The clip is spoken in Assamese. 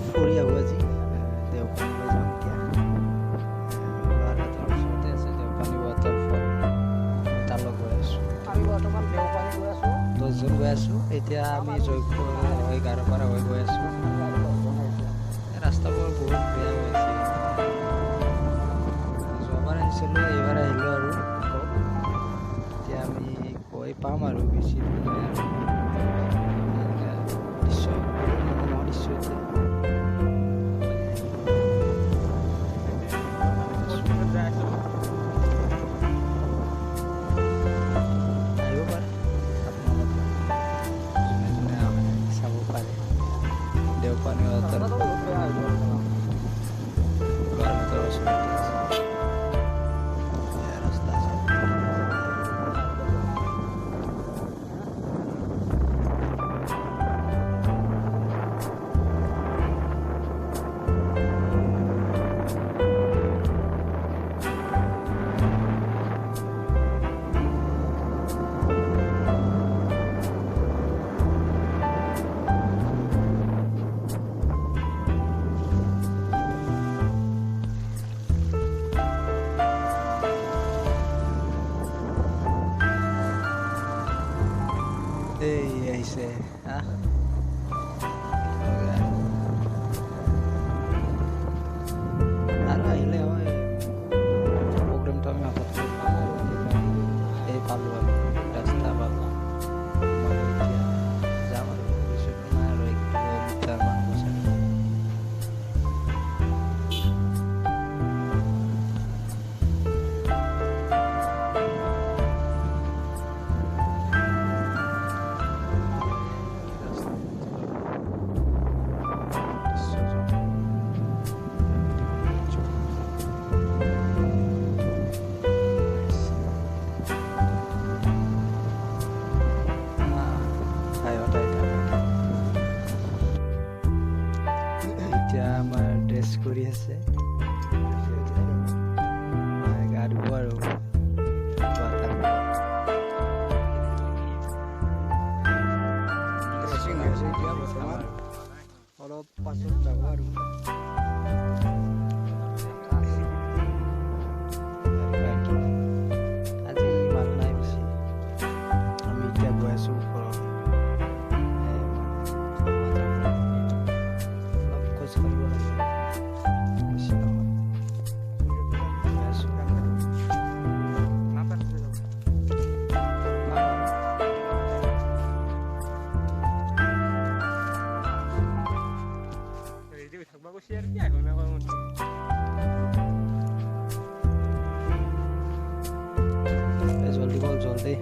ফুৰি আহোঁ আজি দেওপানীলৈ যাম এতিয়া বাৰহাটৰ ওচৰতে আছে দেওপানী ৱাটাৰফল তালৈ গৈ আছোঁ আমি বৰ্তমান দেওপানী গৈ আছোঁ 10জন গৈ আছোঁ এতিয়া আমি জয়পুৰ হৈ গাৰোপাৰা হৈ গৈ আছোঁ ৰাস্তাবোৰ বহুত বেয়া হৈ আছে যোৱাবাৰ আহিছিলোঁ এইবাৰ আহিলোঁ আৰু এতিয়া আমি গৈ পাম আৰু বেছি দূৰ নাই আৰু দৃশ্য মনোমোহা দৃশ্য এতিয়া আহিব পাৰে আপোনালোকে যোনে যোনে চাব পাৰে দেওপানী ৱাটাৰফল বাৰহাটৰ ওচৰতে আছে ৰাস্তা আছে এই আহিছে আৰু আহিলে হয় প্ৰগ্ৰেমটো আমি হাতত এই পালোঁ আমি ৰাস্তা পালোঁ মই এতিয়া যাম আৰু বেছি দূৰ নাই আৰু 1 কিলোমিটাৰ মান হ'ব চাগে এতিয়া আমাৰ ড্ৰেছ কৰি আছে গা ধুব আৰু অলপ পাছত যাব আৰু আজি মানুহ নাই বেছি আমি এতিয়া গৈ আছোঁ ওপৰত খোজ কাঢ়িব লাগে বেছি নহয় জলদি বল জলদি